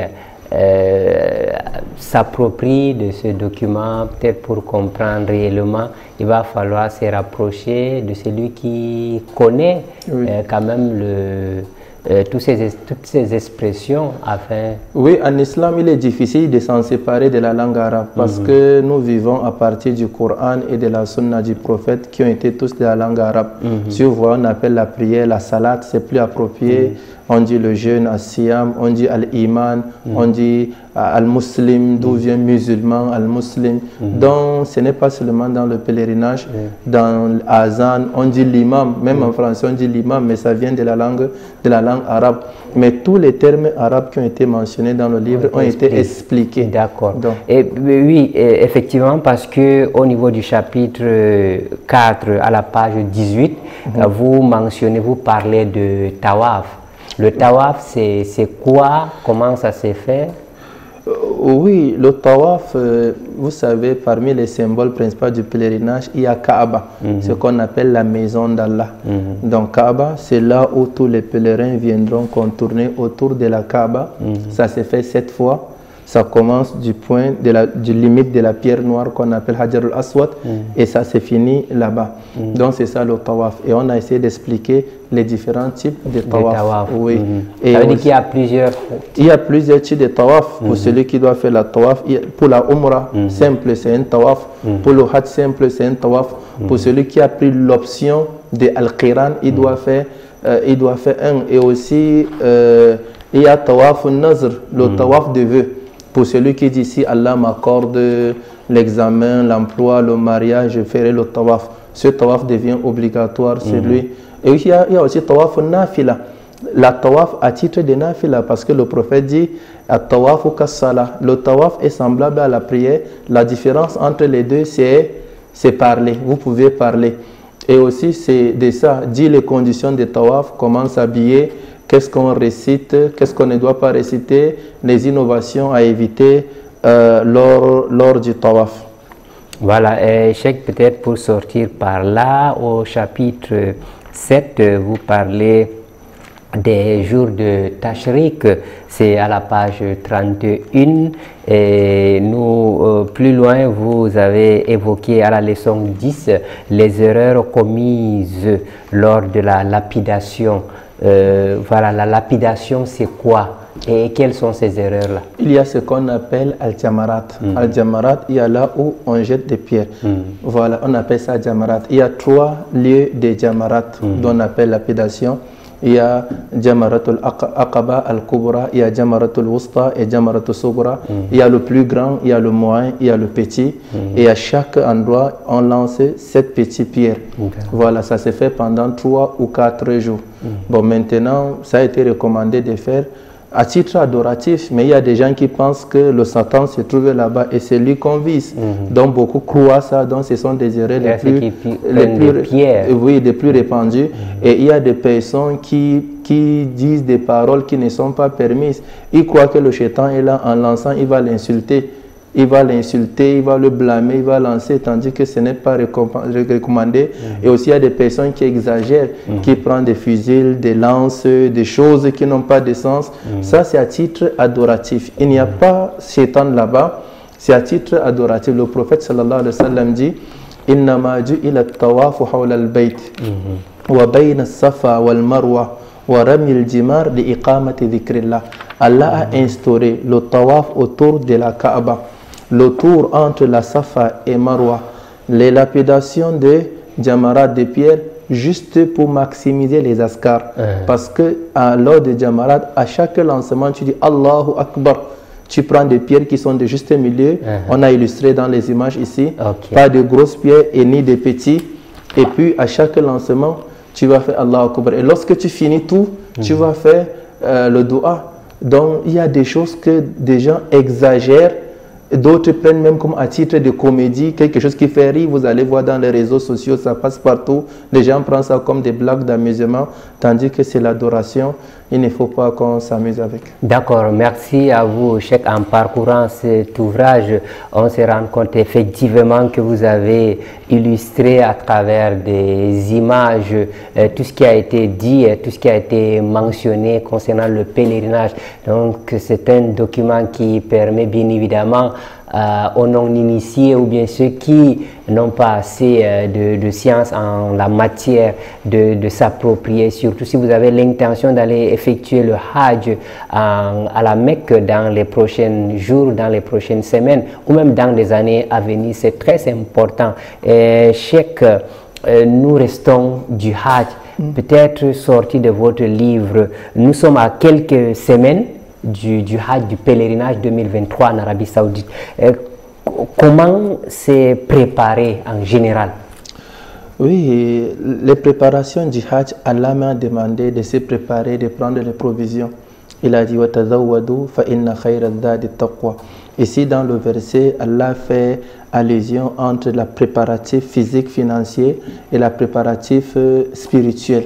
s'approprie de ce document, peut-être pour comprendre réellement, il va falloir se rapprocher de celui qui connaît quand même toutes ces expressions afin... Oui, en islam, il est difficile de s'en séparer de la langue arabe parce que nous vivons à partir du Coran et de la sunna du prophète qui ont été tous de la langue arabe. Si vous voyez, on appelle la prière la salat, c'est plus approprié. On dit le jeûne, al-siyam, on dit al-iman, on dit al-muslim, d'où vient musulman, al-muslim. Donc, ce n'est pas seulement dans le pèlerinage, dans l'azan, on dit l'imam, même en français on dit l'imam, mais ça vient de la langue arabe. Mais tous les termes arabes qui ont été mentionnés dans le livre ont été expliqués. D'accord. Et oui, effectivement, parce que au niveau du chapitre 4, à la page 18, vous mentionnez, vous parlez de tawaf. Le tawaf, c'est quoi? Comment ça s'est fait? Oui, le tawaf, vous savez, parmi les symboles principaux du pèlerinage, il y a Kaaba, ce qu'on appelle la maison d'Allah. Donc Kaaba, c'est là où tous les pèlerins viendront contourner autour de la Kaaba. Ça s'est fait 7 fois. Ça commence du point du limite de la pierre noire qu'on appelle Hajar al-Aswad et ça s'est fini là-bas. Donc c'est ça le tawaf. Et on a essayé d'expliquer les différents types de tawaf. Oui. Et ça veut dire qu'il y a plusieurs... Il y a plusieurs types de tawaf. Pour celui qui doit faire la tawaf, pour la umrah simple, c'est un tawaf. Pour le hajj simple, c'est un tawaf. Pour celui qui a pris l'option de al-Qiran, il doit faire un. Et aussi... Il y a tawaf nazr, le tawaf de vœux. Pour celui qui dit si Allah m'accorde l'examen, l'emploi, le mariage, je ferai le tawaf. Ce tawaf devient obligatoire sur lui. Et il y a aussi tawaf nafila. La tawaf à titre de nafila, parce que le prophète dit at-tawaf ou kassala. Le tawaf est semblable à la prière. La différence entre les deux, c'est parler. Vous pouvez parler. Et aussi, c'est de ça, dit les conditions de tawaf, comment s'habiller, qu'est-ce qu'on récite, qu'est-ce qu'on ne doit pas réciter, les innovations à éviter lors du tawaf. Voilà, et Cheikh, peut-être pour sortir par là, au chapitre 7, vous parlez des jours de Tashrik, c'est à la page 31, et nous, plus loin, vous avez évoqué à la leçon 10 les erreurs commises lors de la lapidation. Voilà, la lapidation, c'est quoi et quelles sont ces erreurs-là? Il y a ce qu'on appelle al-jamarat. Al-jamarat, il y a là où on jette des pierres. Voilà, on appelle ça jamarat. Il y a 3 lieux de jamarat dont on appelle lapidation. Il y a Jamaratul Aqaba al-Kubra, il y a Jamaratul Wusta et Jamaratul Sugra. Il y a le plus grand, il y a le moyen, il y a le petit. Et à chaque endroit, on lance 7 petites pierres. Voilà, ça se fait pendant 3 ou 4 jours. Bon, maintenant, ça a été recommandé de faire à titre adoratif, mais il y a des gens qui pensent que le Satan se trouve là-bas et c'est lui qu'on vise. Donc beaucoup croient ça, donc ce sont des erreurs les plus répandues. Et il y a des personnes qui disent des paroles qui ne sont pas permises. Ils croient que le shaitan est là, en lançant, il va l'insulter. Il va l'insulter, il va le blâmer, il va lancer, tandis que ce n'est pas recommandé. Et aussi, il y a des personnes qui exagèrent, qui prennent des fusils, des lances, des choses qui n'ont pas de sens. Ça, c'est à titre adoratif. Il n'y a pas Shaitan là-bas, c'est à titre adoratif. Le prophète sallallahu alayhi wa sallam dit « Innama ju'ila at-tawafu hawla al-bayt wa bayna as-safa wal-marwa wa rami al-jimar li iqamati dhikrillah » Allah a instauré le tawaf autour de la Kaaba, le tour entre la Safa et Marwa, les lapidations de Jamarat de pierre, juste pour maximiser les askars. Parce que lors de Jamarat, à chaque lancement, tu dis Allahu Akbar. Tu prends des pierres qui sont de juste milieu. On a illustré dans les images ici. Pas de grosses pierres et ni de petits. Et puis, à chaque lancement, tu vas faire Allahu Akbar. Et lorsque tu finis tout, tu vas faire le dua. Donc, il y a des choses que des gens exagèrent, d'autres prennent même comme à titre de comédie, quelque chose qui fait rire. Vous allez voir dans les réseaux sociaux, ça passe partout. Les gens prennent ça comme des blagues d'amusement, tandis que c'est l'adoration. Il ne faut pas qu'on s'amuse avec. D'accord, merci à vous, Cheikh. En parcourant cet ouvrage, on se rend compte effectivement que vous avez illustré à travers des images tout ce qui a été dit, tout ce qui a été mentionné concernant le pèlerinage. Donc, c'est un document qui permet bien évidemment aux non-initiés ou bien ceux qui n'ont pas assez de science en la matière de s'approprier, surtout si vous avez l'intention d'aller effectuer le Hajj à la Mecque dans les prochains jours, dans les prochaines semaines ou même dans les années à venir. C'est très important. Cheikh, nous restons du Hajj, peut-être sorti de votre livre. Nous sommes à quelques semaines du Hajj, du pèlerinage 2023 en Arabie Saoudite. Comment c'est préparé en général? Oui, les préparations du Hajj, Allah m'a demandé de se préparer, de prendre les provisions. Il a dit wa tazawwadu fa inna khayra zadi taqwa. Ici dans le verset, Allah fait allusion entre la préparatif physique, financier et la préparatif spirituel.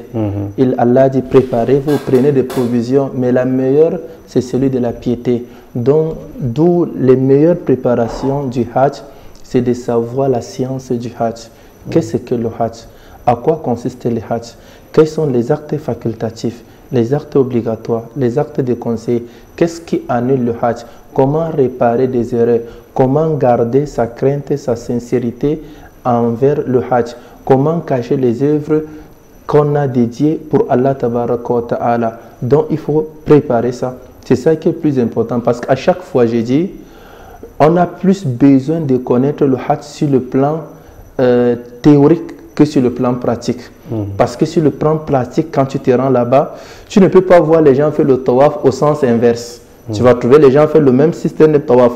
Allah dit préparez-vous, prenez des provisions, mais la meilleure c'est celui de la piété. Donc d'où les meilleures préparations du Hajj, c'est de savoir la science du Hajj. Qu'est-ce que le Hajj? À quoi consiste le Hajj? Quels sont les actes facultatifs, les actes obligatoires, les actes de conseil? Qu'est-ce qui annule le Hajj? Comment réparer des erreurs? Comment garder sa crainte et sa sincérité envers le Hajj? Comment cacher les œuvres qu'on a dédiées pour Allah Tabaraka wa Ta'ala? Donc il faut préparer ça. C'est ça qui est le plus important, parce qu'à chaque fois, j'ai dit, on a plus besoin de connaître le Hajj sur le plan théorique que sur le plan pratique. Parce que sur le plan pratique, quand tu te rends là-bas, tu ne peux pas voir les gens faire le tawaf au sens inverse. Tu vas trouver les gens faire le même système de tawaf.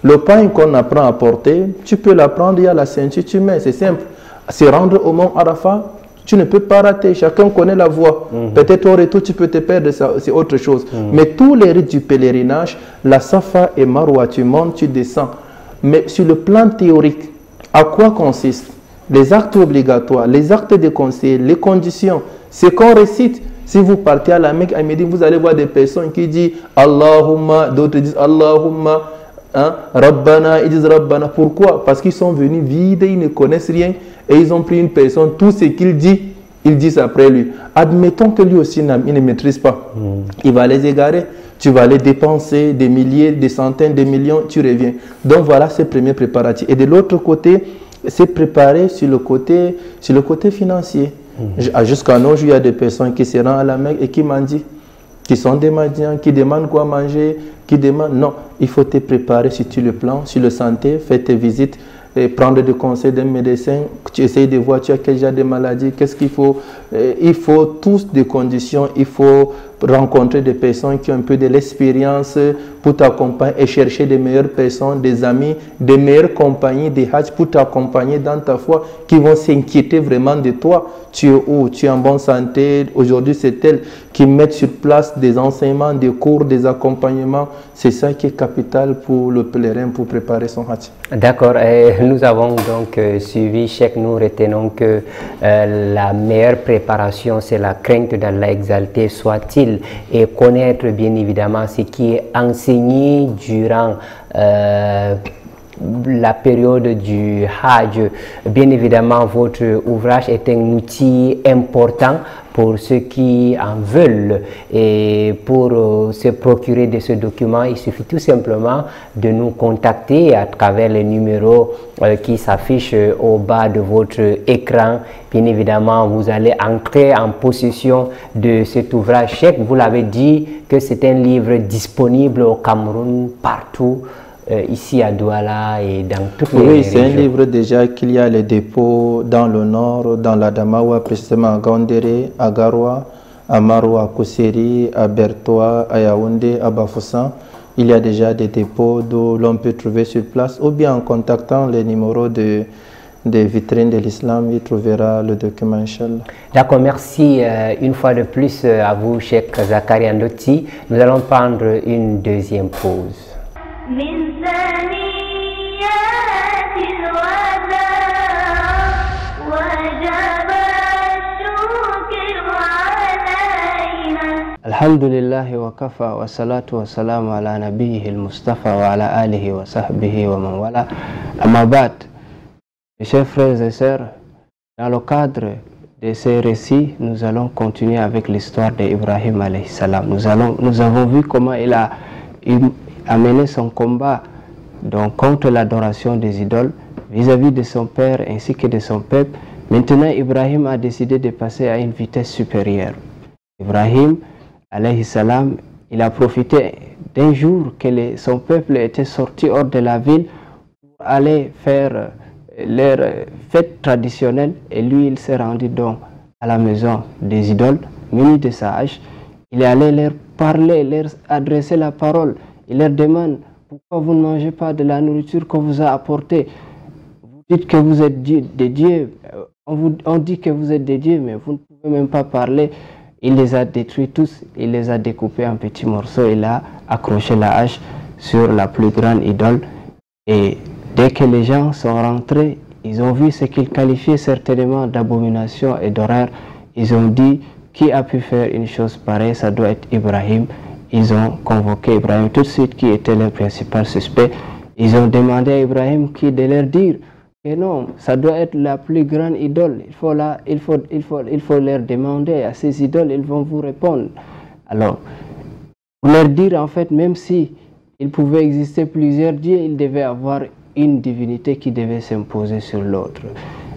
Le pain qu'on apprend à porter, tu peux l'apprendre, il y a la ceinture, tu mets, c'est simple. Se rendre au mont Arafat, tu ne peux pas rater, chacun connaît la voie. Peut-être au retour, tu peux te perdre, c'est autre chose. Mais tous les rites du pèlerinage, la Safa et Marwa, tu montes, tu descends. Mais sur le plan théorique, à quoi consiste les actes obligatoires, les actes de conseil, les conditions, c'est qu'on récite. Si vous partez à la Mecque à midi, vous allez voir des personnes qui disent Allahumma, d'autres disent Allahumma, hein, Rabbana, ils disent Rabbana. Pourquoi? Parce qu'ils sont venus vides, ils ne connaissent rien et ils ont pris une personne, tout ce qu'il dit, ils disent après lui. Admettons que lui aussi il ne maîtrise pas. Il va les égarer. Tu vas les dépenser des milliers, des centaines, des millions, tu reviens. Donc voilà ces premiers préparatifs. Et de l'autre côté, c'est préparé sur le côté financier. Jusqu'à nos jours, il y a des personnes qui se rendent à la Mecque et qui mendient, qui sont des mendiants, qui demandent quoi manger, qui demandent... Non, il faut te préparer sur le plan, sur le santé, faire tes visites, et prendre des conseils d'un médecin, tu essayes de voir tu as quel genre de maladie, qu'est-ce qu'il faut. Il faut tous des conditions, il faut rencontrer des personnes qui ont un peu de l'expérience pour t'accompagner et chercher des meilleures personnes, des amis, des meilleures compagnies, des hajj pour t'accompagner dans ta foi, qui vont s'inquiéter vraiment de toi. Tu es où? Tu es en bonne santé? Aujourd'hui, c'est elles qui mettent sur place des enseignements, des cours, des accompagnements. C'est ça qui est capital pour le pèlerin pour préparer son hajj. D'accord. Nous avons donc suivi, Cheikh, nous retenons que la meilleure préparation, c'est la crainte d'Allah exalté soit-il, et connaître bien évidemment ce qui est enseigné durant la période du Hajj. Bien évidemment, votre ouvrage est un outil important pour ceux qui en veulent, et pour se procurer de ce document, il suffit tout simplement de nous contacter à travers les numéros qui s'affichent au bas de votre écran. Bien évidemment, vous allez entrer en possession de cet ouvrage. Cheikh, vous l'avez dit que c'est un livre disponible au Cameroun, partout, ici à Douala et dans toutes les régions. Oui, c'est un livre déjà qu'il y a les dépôts dans le nord, dans l'Adamawa, précisément à Gaoundéré, à Garoua, à Maroua, à Kousseri, à Bertoua, à Yaoundé, à Bafoussam. Il y a déjà des dépôts d'où l'on peut trouver sur place, ou bien en contactant les numéros des vitrines de l'islam, il trouvera le document, Inch'Allah. D'accord, merci une fois de plus à vous, Cheikh Zakari Ndoti. Nous allons prendre une deuxième pause. Alhamdulillah wa kafa wa salatu wa salam ala nabiyhi al-Mustafa wa ala alihi wa sahbihi wa man wala. Amma ba'd, mes chers frères et sœurs, dans le cadre de ces récits, nous allons continuer avec l'histoire d'Ibrahim alayhi salam. Nous avons vu comment il a mené son combat donc contre l'adoration des idoles vis-à-vis de son père ainsi que de son peuple. Maintenant, Ibrahim a décidé de passer à une vitesse supérieure. Ibrahim alayhi salam, il a profité d'un jour que son peuple était sorti hors de la ville pour aller faire leur fête traditionnelle, et lui il s'est rendu donc à la maison des idoles muni de sa hache. Il est allé leur parler, leur adresser la parole. Il leur demande: pourquoi vous ne mangez pas de la nourriture qu'on vous a apportée? Vous dites que vous êtes des dieux, on dit que vous êtes des dieux, mais vous ne pouvez même pas parler. Il les a détruits tous, il les a découpés en petits morceaux, il a accroché la hache sur la plus grande idole. Et dès que les gens sont rentrés, ils ont vu ce qu'ils qualifiaient certainement d'abomination et d'horreur. Ils ont dit: qui a pu faire une chose pareille? Ça doit être Ibrahim. Ils ont convoqué Ibrahim tout de suite, qui était le principal suspect. Ils ont demandé à Ibrahim de leur dire que non, ça doit être la plus grande idole. Il faut leur demander à ces idoles, ils vont vous répondre. Alors, pour leur dire en fait, même si il pouvait exister plusieurs dieux, il devait avoir une divinité qui devait s'imposer sur l'autre.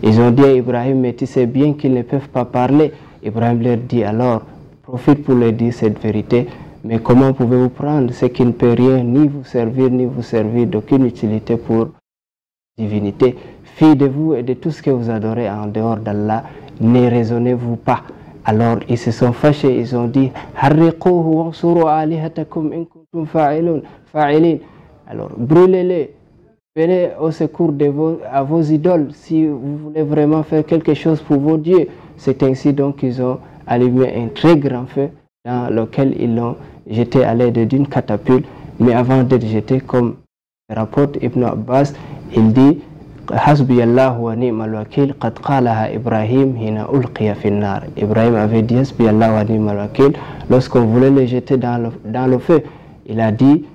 Ils ont dit à Ibrahim: mais tu sais bien qu'ils ne peuvent pas parler. Ibrahim leur dit alors: profite pour leur dire cette vérité. Mais comment pouvez-vous prendre ce qui ne peut rien ni vous servir d'aucune utilité pour divinité? Fiez de vous et de tout ce que vous adorez en dehors d'Allah, ne raisonnez-vous pas? Alors ils se sont fâchés, ils ont dit harriquhu wansuru alihatakum in kuntum fa'ilin. Alors brûlez-les, venez au secours à vos idoles si vous voulez vraiment faire quelque chose pour vos dieux. C'est ainsi donc qu'ils ont allumé un très grand feu dans lequel ils l'ont jeté à l'aide d'une catapulte. Mais avant d'être jeté, comme rapporte Ibn Abbas, il dit Hasbi Allah wa ni'mal wakil qad qalaha Ibrahim hina ulqiya fin nar. Ibrahim avait dit Hasbi Allah wa ni'mal wakil lorsqu'on voulait le jeter dans le feu. Il a dit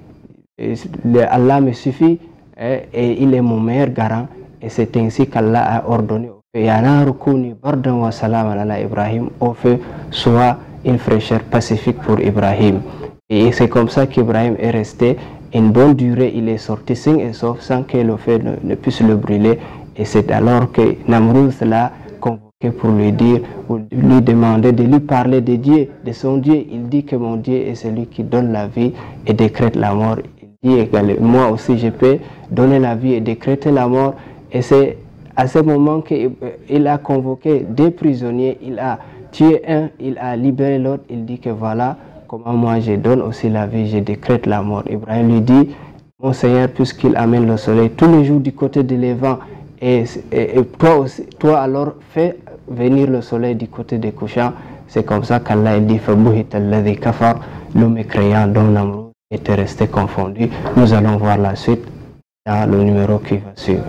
Allah me suffit et il est mon meilleur garant, et c'est ainsi qu'Allah a ordonné au feu Yanaru kuni bardan wa salam ala Ibrahim, au feu soit une fraîcheur pacifique pour Ibrahim. Et c'est comme ça qu'Ibrahim est resté une bonne durée, il est sorti sain et sauf sans que le feu ne puisse le brûler. Et c'est alors que Namrouz l'a convoqué pour lui dire, ou lui demander de lui parler de Dieu, de son Dieu. Il dit que mon Dieu est celui qui donne la vie et décrète la mort. Il dit également, moi aussi je peux donner la vie et décréter la mort. Et c'est à ce moment qu'il a convoqué deux prisonniers, il a tué un, il a libéré l'autre. Il dit que voilà comment moi je donne aussi la vie, je décrète la mort. Ibrahim lui dit, mon Seigneur, puisqu'il amène le soleil tous les jours du côté de l'Event, et toi alors fais venir le soleil du côté des couchants. C'est comme ça qu'Allah dit, le mécréant dont Namrouz était resté confondu. Nous allons voir la suite dans le numéro qui va suivre.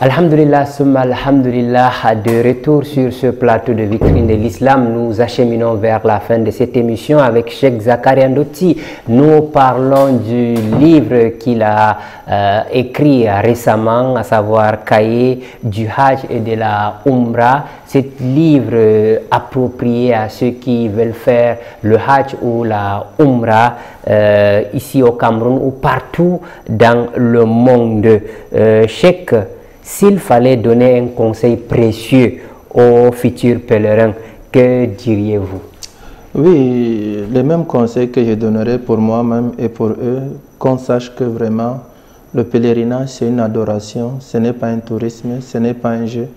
Alhamdulillah, summa alhamdulillah, de retour sur ce plateau de vitrine de l'islam, nous acheminons vers la fin de cette émission avec Cheikh Zakaria Ndoti. Nous parlons du livre qu'il a écrit récemment, à savoir Cahier du Hajj et de la Umrah. Cet livre approprié à ceux qui veulent faire le Hajj ou la Umrah ici au Cameroun ou partout dans le monde. Cheikh, s'il fallait donner un conseil précieux aux futurs pèlerins, que diriez-vous? Oui, les mêmes conseils que je donnerais pour moi-même et pour eux, qu'on sache que vraiment le pèlerinage c'est une adoration, ce n'est pas un tourisme, ce n'est pas un jeu,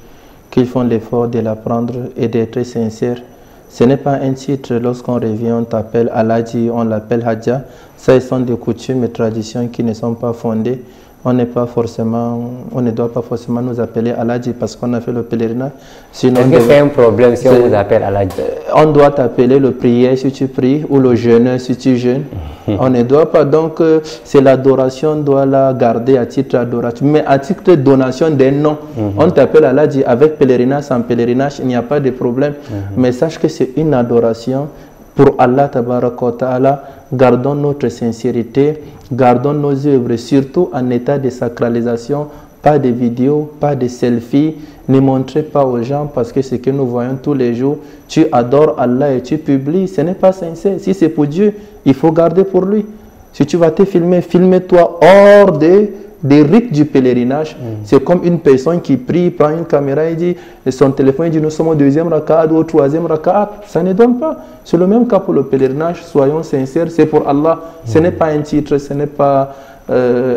qu'ils font l'effort de l'apprendre et d'être sincères. Ce n'est pas un titre, lorsqu'on revient on t'appelle Aladji, on l'appelle Hadja. Ça, ce sont des coutumes et traditions qui ne sont pas fondées. On ne doit pas forcément nous appeler Aladji parce qu'on a fait le pèlerinage. Est-ce que c'est un problème si on vous appelle Aladji? On doit t'appeler le prière si tu pries ou le jeûneur si tu jeûnes. On ne doit pas, donc c'est l'adoration, on doit la garder à titre d'adoration. Mais à titre de donation des noms, on t'appelle Aladji avec pèlerinage, sans pèlerinage, il n'y a pas de problème. Mais sache que c'est une adoration pour Allah Tabaraka wa Ta'ala. Gardons notre sincérité, gardons nos œuvres, surtout en état de sacralisation, pas de vidéos, pas de selfies, ne montrez pas aux gens parce que ce que nous voyons tous les jours, tu adores Allah et tu publies, ce n'est pas sincère. Si c'est pour Dieu, il faut garder pour lui. Si tu vas te filmer, filme-toi hors des rites du pèlerinage. C'est comme une personne qui prie, prend une caméra et dit, et son téléphone dit nous sommes au deuxième rakat ou au troisième rakat. Ça ne donne pas. C'est le même cas pour le pèlerinage. Soyons sincères, c'est pour Allah. Ce n'est pas un titre, ce n'est pas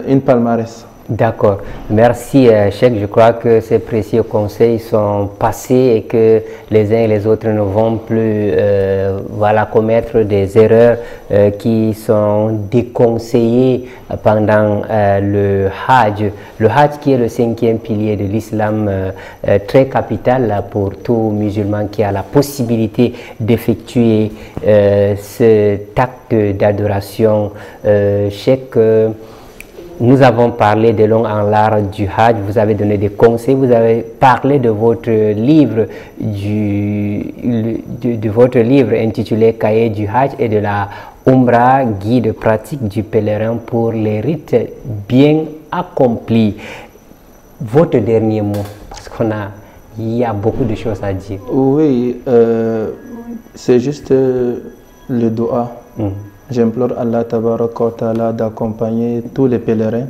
une palmarès. D'accord. Merci Cheikh. Je crois que ces précieux conseils sont passés et que les uns et les autres ne vont plus commettre des erreurs qui sont déconseillées pendant le Hajj. Le Hajj qui est le 5e pilier de l'islam, très capital pour tout musulman qui a la possibilité d'effectuer cet acte d'adoration. Cheikh, nous avons parlé de long en large du Hajj, vous avez donné des conseils, vous avez parlé de votre livre, de votre livre intitulé Cahier du Hajj et de la Umrah, guide pratique du pèlerin pour les rites bien accomplis. Votre dernier mot, parce qu'il y a beaucoup de choses à dire. Oui, c'est juste le doa. J'implore Allah Tabaraka wa Ta'ala d'accompagner tous les pèlerins,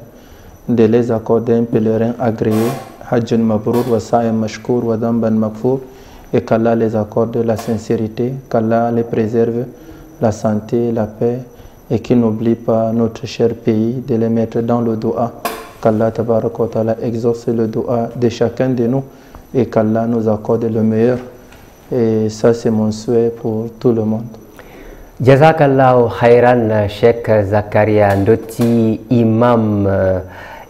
de les accorder un pèlerin agréé, Hajjan Mabrour, wa Sa'yan Mashkour, wa Damban Makfour, et qu'Allah les accorde la sincérité, qu'Allah les préserve la santé, la paix, et qui n'oublie pas notre cher pays, de les mettre dans le doua. Qu'Allah tabaraka wa ta'ala exauce le doua de chacun de nous et qu'Allah nous accorde le meilleur. Et ça, c'est mon souhait pour tout le monde. Jazakallahu khairan, Cheikh Zakaria Ndoti, imam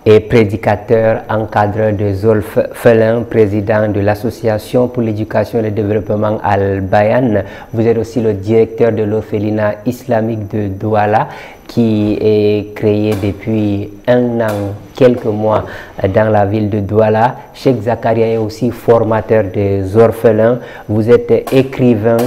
et prédicateur, encadreur de Zolfelin, président de l'association pour l'éducation et le développement Al-Bayan. Vous êtes aussi le directeur de l'orphelinat islamique de Douala, qui est créé depuis un an, quelques mois dans la ville de Douala. Cheikh Zakaria est aussi formateur des orphelins. Vous êtes écrivain.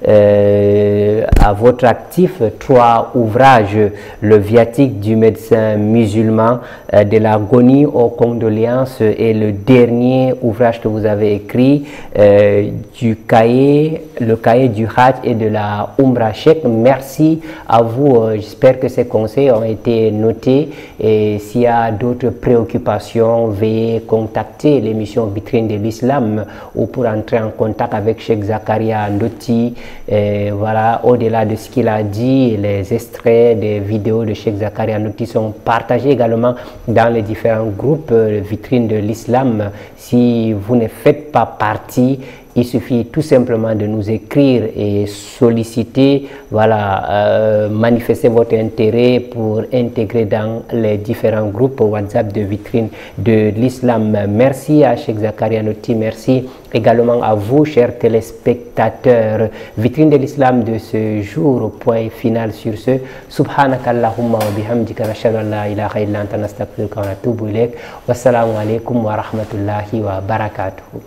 À votre actif 3 ouvrages: le viatique du médecin musulman, de l'agonie aux condoléances, et le dernier ouvrage que vous avez écrit, le cahier du Hajj et de la Umrah. Cheikh, merci à vous. J'espère que ces conseils ont été notés, et s'il y a d'autres préoccupations, veuillez contacter l'émission Vitrine de l'Islam ou pour entrer en contact avec Cheikh Zakaria Ndoti. Et voilà, au-delà de ce qu'il a dit, les extraits des vidéos de Cheikh Zakaria Ndoti sont partagés également dans les différents groupes Vitrine de l'Islam. Si vous ne faites pas partie, il suffit tout simplement de nous écrire et solliciter, voilà, manifester votre intérêt pour intégrer dans les différents groupes WhatsApp de Vitrine de l'Islam. Merci à Cheikh Zakaria Ndoti, merci également à vous, chers téléspectateurs. Vitrine de l'Islam de ce jour, point final sur ce. Subhanakallahumma wa bihamdika, nashhadu an la ilaha illa anta, nastaghfiruka wa natubu ilayk. Wassalamu alaikum wa rahmatullahi wa barakatuh.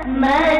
ما